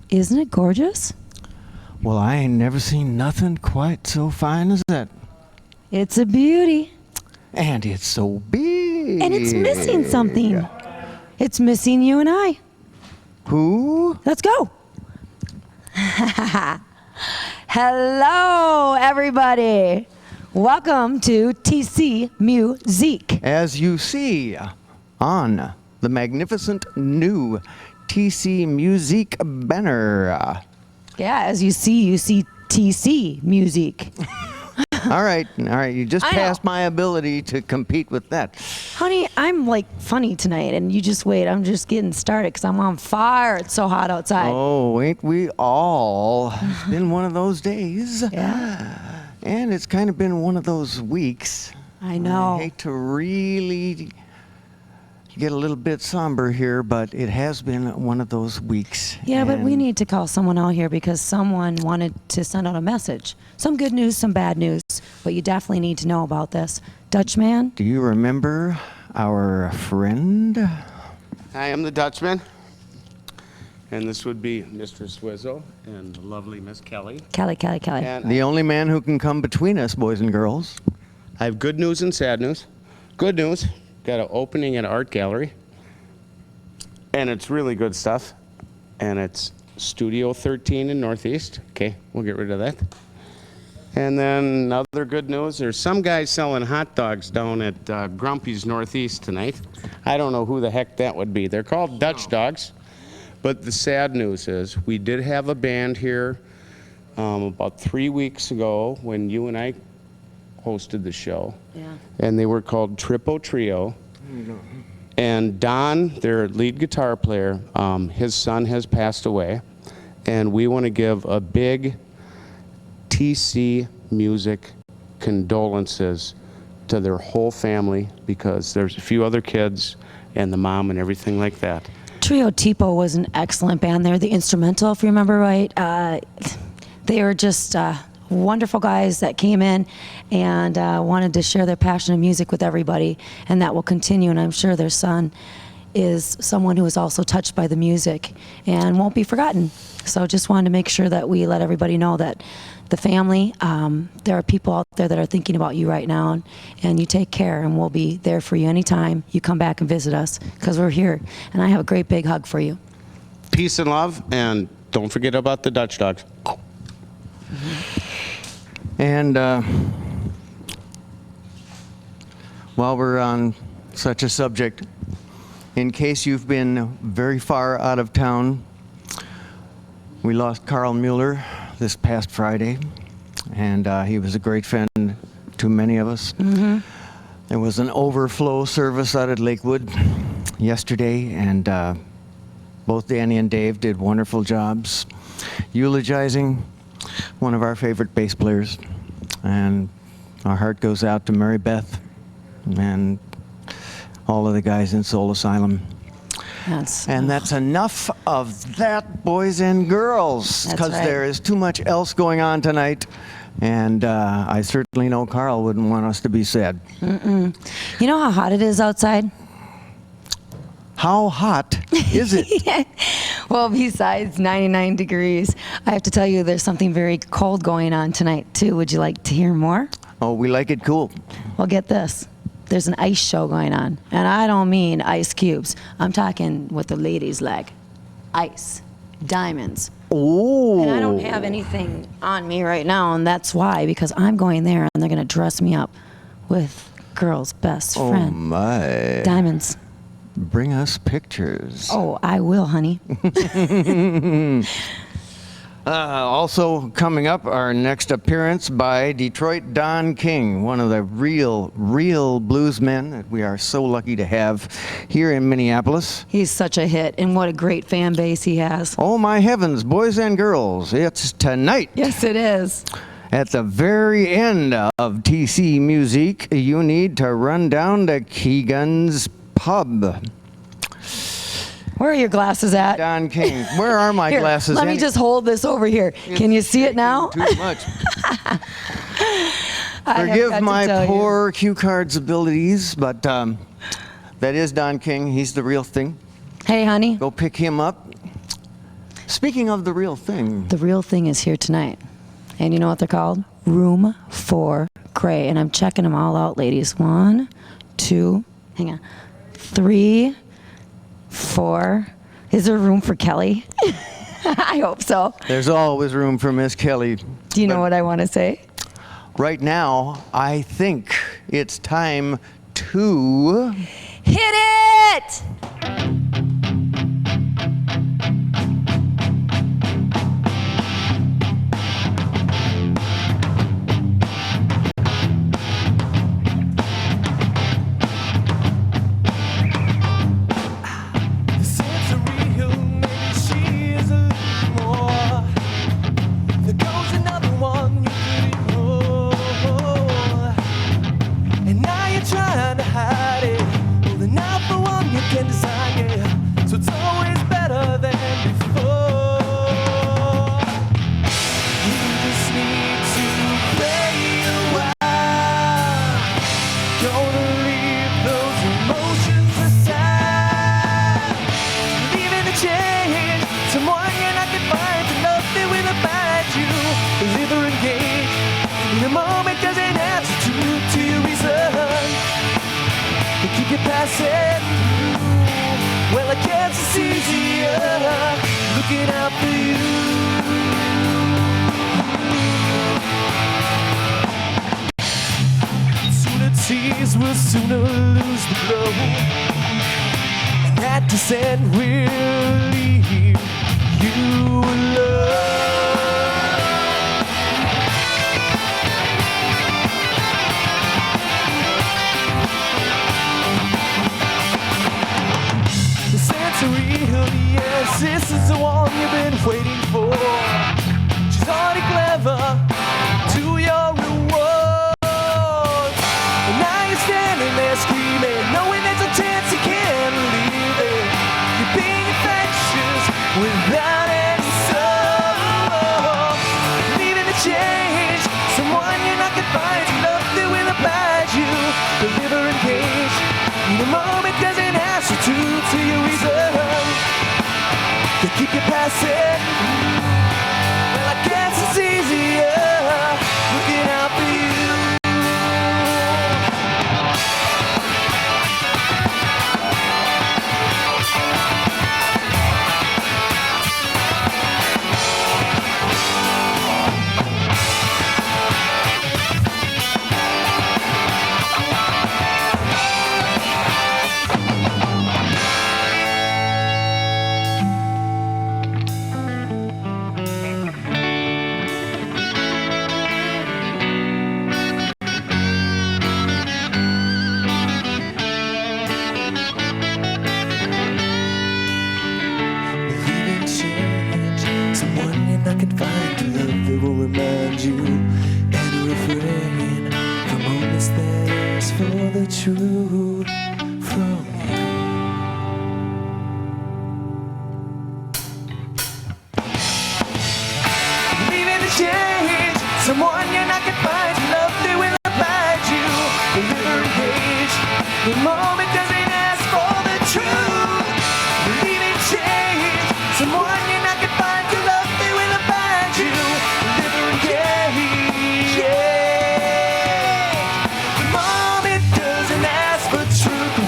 Isn't it gorgeous? Well, I ain't never seen nothing quite so fine as that. It's a beauty. And it's so big. And it's missing something. It's missing you and I. Who? Let's go. Hello, everybody. Welcome to TC Muzique. As you see on the magnificent new TC Muzique banner. Yeah, as you see TC Muzique. All right. You just passed my ability to compete with that. Honey, I'm like funny tonight, and you just wait. I'm just getting started because I'm on fire. It's so hot outside. Oh, ain't we all? It's been one of those days. Yeah. And it's kind of been one of those weeks. I know. I hate to really get a little bit somber here, but it has been one of those weeks. Yeah, but we need to call someone out here because someone wanted to send out a message. Some good news, some bad news, but you definitely need to know about this. Dutchman? Do you remember our friend? I am the Dutchman, and this would be Mr. Swizzle and the lovely Miss Kelly. Kelly. And The only man who can come between us, boys and girls. I have good news and sad news. Good news, got an opening at Art Gallery, and it's really good stuff, and it's Studio 13 in Northeast. Okay, we'll get rid of that. And then other good news, there's some guys selling hot dogs down at Grumpy's Northeast tonight. I don't know who the heck that would be. They're called Dutch dogs. But the sad news is we did have a band here about 3 weeks ago when you and I hosted the show. Yeah. And they were called Triple Trio. And Don, their lead guitar player, his son has passed away. And we want to give a big TC Muzique condolences to their whole family because there's a few other kids and the mom and everything like that. Trio Tipo was an excellent band. They're the instrumental, if you remember right. They were just wonderful guys that came in and wanted to share their passion of music with everybody, and that will continue, and I'm sure their son is someone who is also touched by the music and won't be forgotten. So just wanted to make sure that we let everybody know that the family, there are people out there that are thinking about you right now, and you take care, and we'll be there for you anytime you come back and visit us, because we're here, and I have a great big hug for you. Peace and love, and don't forget about the Dutch dogs. And while we're on such a subject, in case you've been very far out of town, we lost Carl Mueller this past Friday, and he was a great friend to many of us. Mm-hmm. There was an overflow service out at Lakewood yesterday, and both Danny and Dave did wonderful jobs eulogizing one of our favorite bass players. And our heart goes out to Mary Beth and all of the guys in Soul Asylum. And that's enough of that, boys and girls, because there is too much else going on tonight. And I certainly know Carl wouldn't want us to be sad. Mm-mm. You know how hot it is outside? How hot is it? Well, besides 99 degrees, I have to tell you there's something very cold going on tonight, too. Would you like to hear more? Oh, we like it cool. Well, get this. There's an ice show going on. And I don't mean ice cubes. I'm talking what the ladies like. Ice, diamonds, Oh. And I don't have anything on me right now, and that's why, because I'm going there and they're going to dress me up with girl's best Oh friend. my. Diamonds. Bring us pictures. Oh, I will, honey. Also coming up, our next appearance by Detroit Don King, one of the real bluesmen that we are so lucky to have here in Minneapolis. He's such a hit, and what a great fan base he has. Oh my heavens, boys and girls, it's tonight. Yes, it is. At the very end of TC Muzique, you need to run down to Keegan's Pub. Where are your glasses at? Don King, where are my Here, glasses? let me just hold this over here. Can you see it now? Too much. I have Forgive got to my tell you. poor cue cards abilities, but that is Don King. He's the real thing. Hey, honey. Go pick him up. Speaking of the real thing, The real thing is here tonight. And you know what they're called? Room 4 Gray. And I'm checking them all out, ladies. 1, 2, hang on. 3, 4. Is there room for Kelly? I hope so. there's always room for Miss Kelly. Do you know what I want to say? Right now, I think it's time to... Hit it! Well, I guess it's easier looking out for you. Sooner tease will sooner lose the glow, and that descent will leave you alone. Yes, this is the one you've been waiting for. She's already clever to your reward. And now you're standing there screaming, knowing there's a chance you can't leave it. You're being infectious without any soul. Leaving to change someone you're not confined to. Nothing will oblige you. Deliver and cage. In a moment doesn't answer to your reason. To keep you passing. Well, I guess it's easier looking out for you. Truth from you. Leaving to change someone you're not confined to. Love they will abide you. Deliver and cage. The moment doesn't ask for the truth. Leaving to change someone you're not confined to. Love they will abide you. Deliver and cage. Yeah.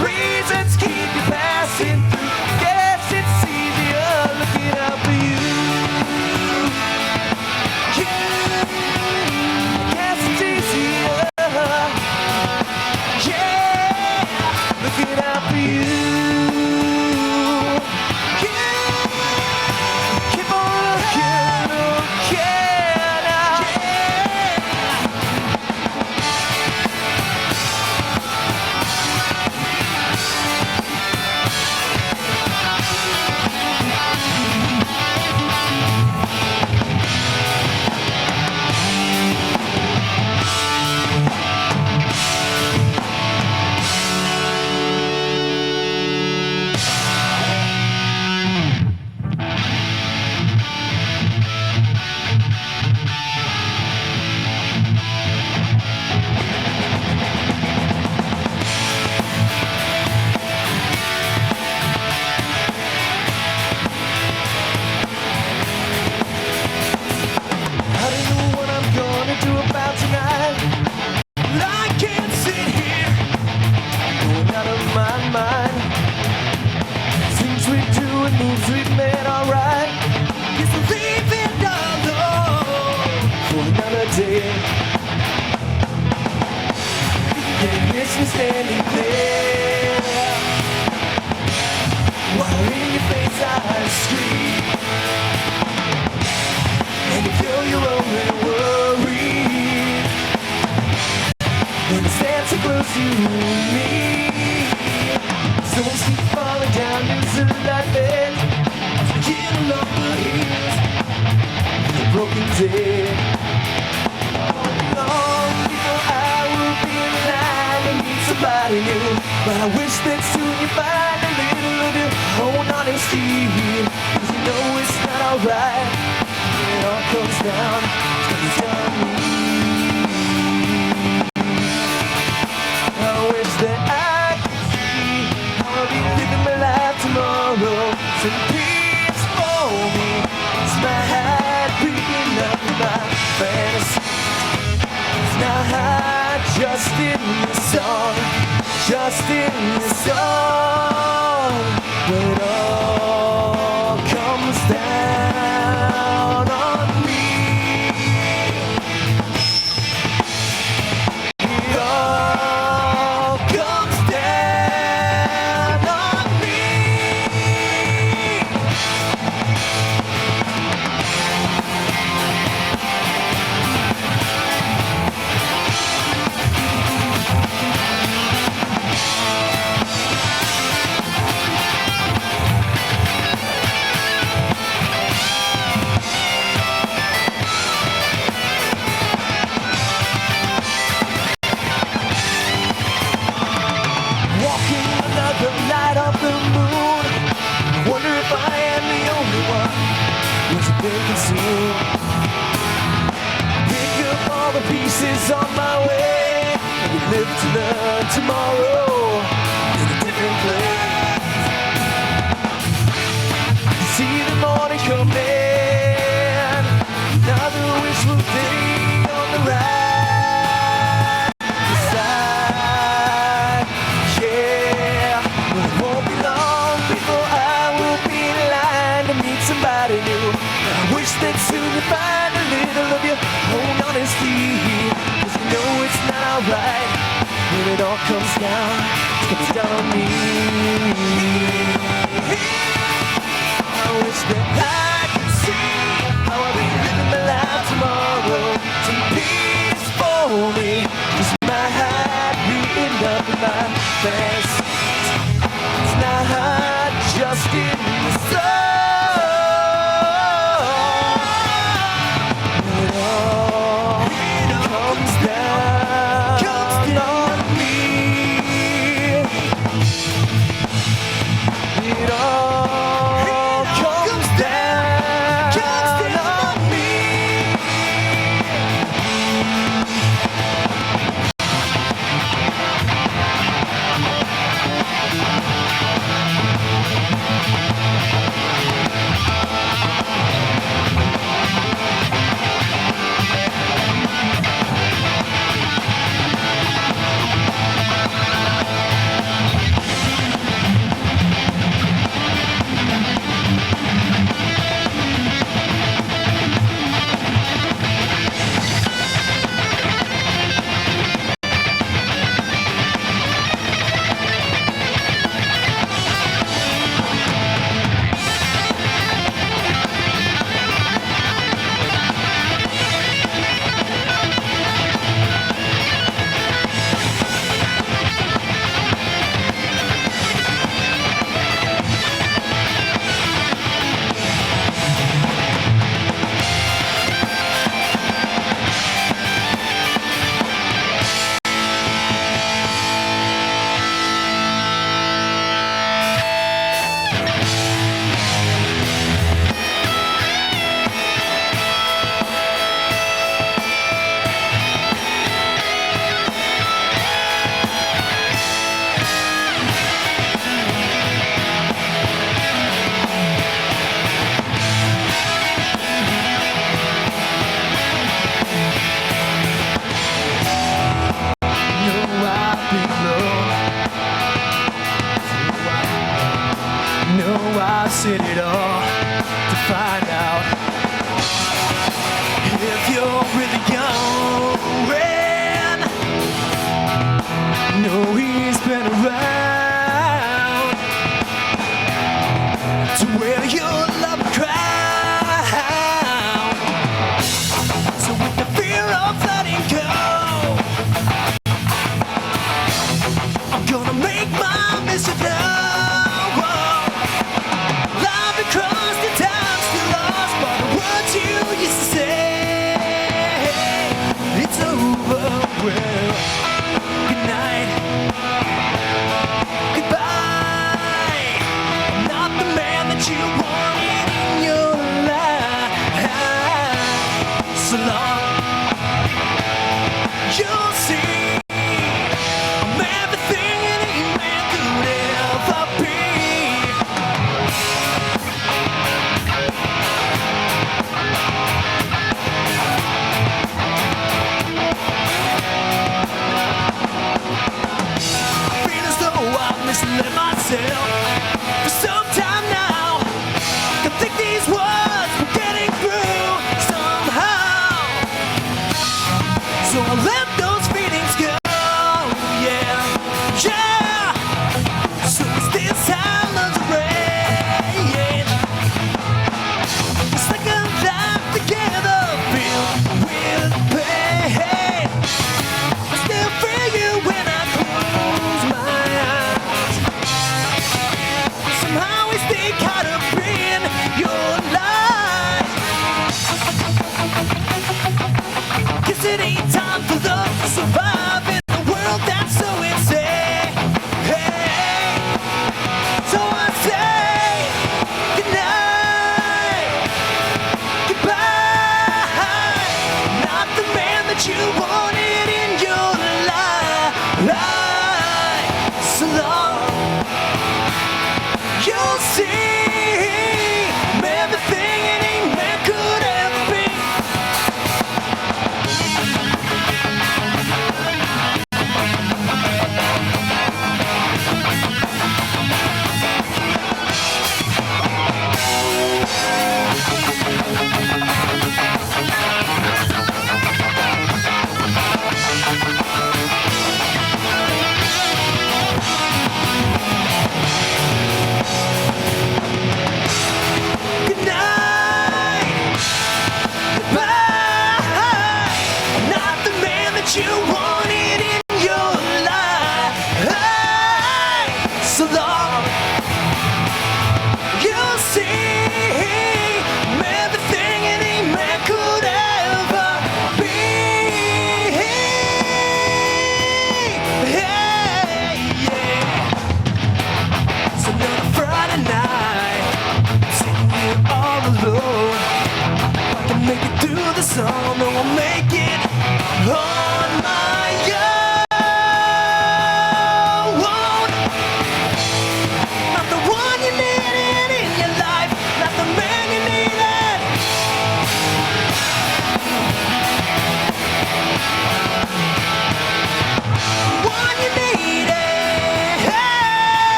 Reasons keep you passing through. Guess it's easier looking out for you. watch me standing there, while in your face I scream, and you feel your only worry, and I stand so close to me. So I keep falling down into life and get along the hills, the broken dead. Long before I will be in line to meet somebody new, but I wish that soon you find a little of your own honesty, 'cause you know it's not alright when it all comes down to me. I wish that I could see how I'll be living my life tomorrow. Some peace for me, it's my heart beating up in my fantasy. It's not hard, just in the song, just in the song, when it all comes down on me. It all comes down on me. Walking under the light of the moon, wonder if I am the only one who's been consumed. Pick up all the pieces on my way, and we live to learn tomorrow in a different place. See the morning coming, another wishful day on the right side. Yeah, but it won't be long before I will be in line to meet somebody new. I wish that soon you find a little of your own honesty, 'cause you know it's not alright when it all comes down on me. I wish that I could see how I'll be living my life tomorrow. Some peace for me, 'cause my heart beating up in my face. It's not hard, just in the sun. It all comes down on me. It all comes down on me. I've seen it all to find out if you're really going. No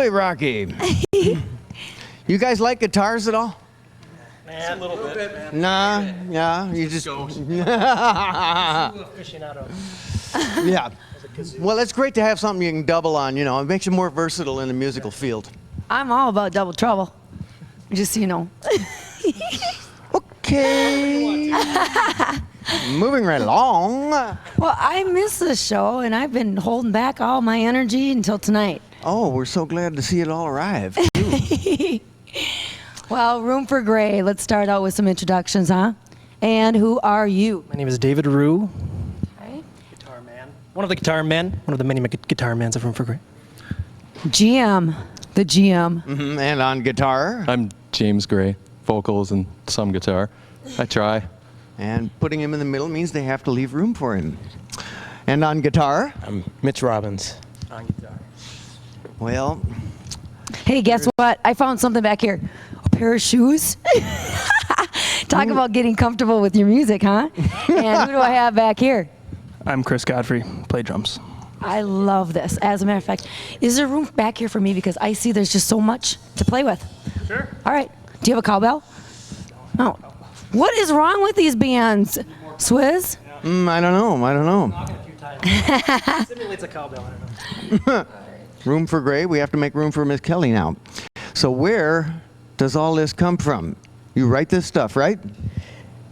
Holy Rocky. You guys like guitars at all? A little bit, man. Nah, yeah, you just yeah. Well, it's great to have something you can double on, you know. It makes you more versatile in the musical field. I'm all about double trouble. Just so you know. Okay. Moving right along. Well, I miss this show, and I've been holding back all my energy until tonight. Oh, we're so glad to see it all arrive. Well, Room for Gray. Let's start out with some introductions, huh? And who are you? My name is David Rue, Okay. guitar man. One of the guitar men, one of the many guitar men of Room for Gray. GM, the GM. Mhm, and on guitar. I'm James Gray, vocals and some guitar. I try. And putting him in the middle means they have to leave room for him. And on guitar. I'm Mitch Robbins. On guitar. Well, Hey, guess what? I found something back here. A pair of shoes. Talk about getting comfortable with your music, huh? And who do I have back here? I'm Chris Godfrey, play drums. I love this. As a matter of fact, is there room back here for me? Because I see there's just so much to play with. Sure. All right. Do you have a cowbell? No. What is wrong with these bands? Swizz? I don't know. Knocking a few times. Simulates a cowbell, I don't know. Room for Gray. We have to make room for Miss Kelly now. So where does all this come from? You write this stuff, right?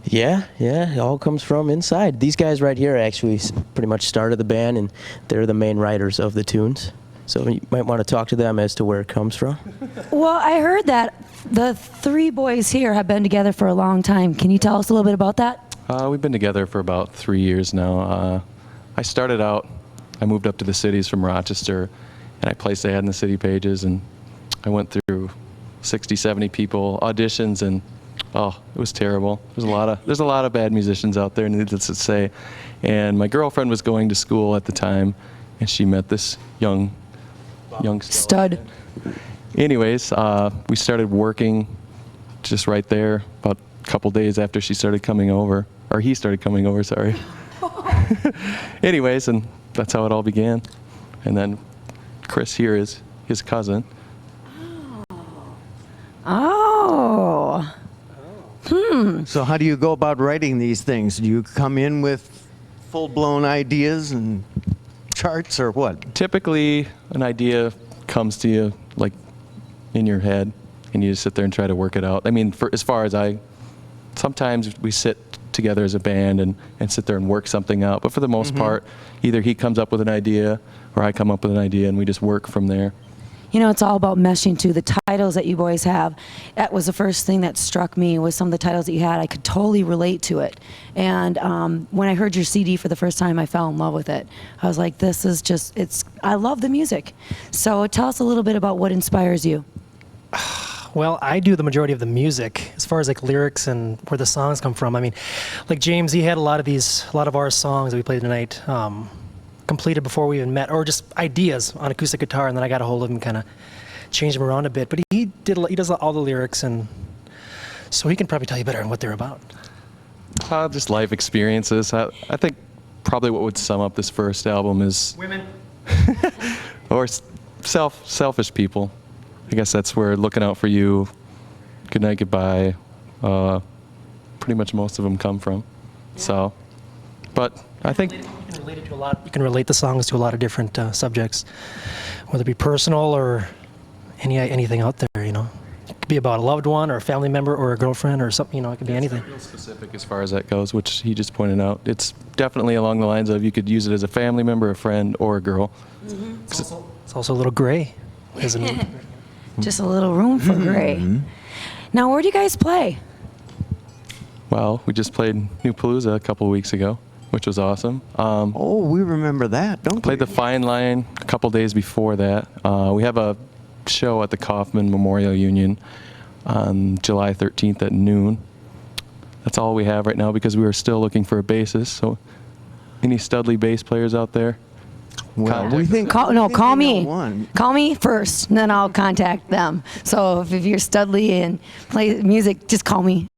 Yeah, it all comes from inside. These guys right here actually pretty much started the band, and they're the main writers of the tunes. So you might want to talk to them as to where it comes from. Well, I heard that the three boys here have been together for a long time. Can you tell us a little bit about that? We've been together for about 3 years now. I started out, I moved up to the cities from Rochester, and I placed the ad in the city pages, and I went through 60, 70 people, auditions, and it was terrible. There's a lot of bad musicians out there, needless to say. And my girlfriend was going to school at the time, and she met this young Stud. Anyways, we started working just right there about a couple days after she started coming over, or he started coming over, sorry. Anyways, and that's how it all began. And then Chris here is his cousin. Oh. So how do you go about writing these things? Do you come in with full-blown ideas and charts or what? Typically, an idea comes to you like in your head, and you just sit there and try to work it out. I mean, sometimes we sit together as a band and sit there and work something out, but for the most part, either he comes up with an idea or I come up with an idea, and we just work from there. You know, it's all about meshing too. The titles that you boys have, that was the first thing that struck me was some of the titles that you had. I could totally relate to it. And when I heard your CD for the first time, I fell in love with it. I was like, this is just, I love the music. So tell us a little bit about what inspires you. Well, I do the majority of the music as far as like lyrics and where the songs come from. I mean, like James, he had a lot of our songs that we played tonight completed before we even met, or just ideas on acoustic guitar, and then I got a hold of him and kind of changed them around a bit. But he does all the lyrics, and so he can probably tell you better on what they're about. Just life experiences. I think probably what would sum up this first album is Women. or selfish people. I guess that's where looking out for you, good night, goodbye, pretty much most of them come from. So, but I think You can relate it to a lot. You can relate the songs to a lot of different subjects, whether it be personal or anything out there. You know, it could be about a loved one or a family member or a girlfriend or something. You know, it could be anything. real specific as far as that goes, which he just pointed out. It's definitely along the lines of you could use it as a family member, a friend, or a girl. It's also a little gray, isn't it? Just a little room for Gray. Now, where do you guys play? Well, we just played New Palooza a couple of weeks ago, which was awesome. Oh, we remember that, don't Played we? the Fine Line a couple days before that. We have a show at the Kaufman Memorial Union on July 13th at noon. That's all we have right now because we are still looking for a bassist. So, any Studley bass players out there? Well, we think Call we know me. one. Call me first, and then I'll contact them. So if you're Studley and play music, just call me.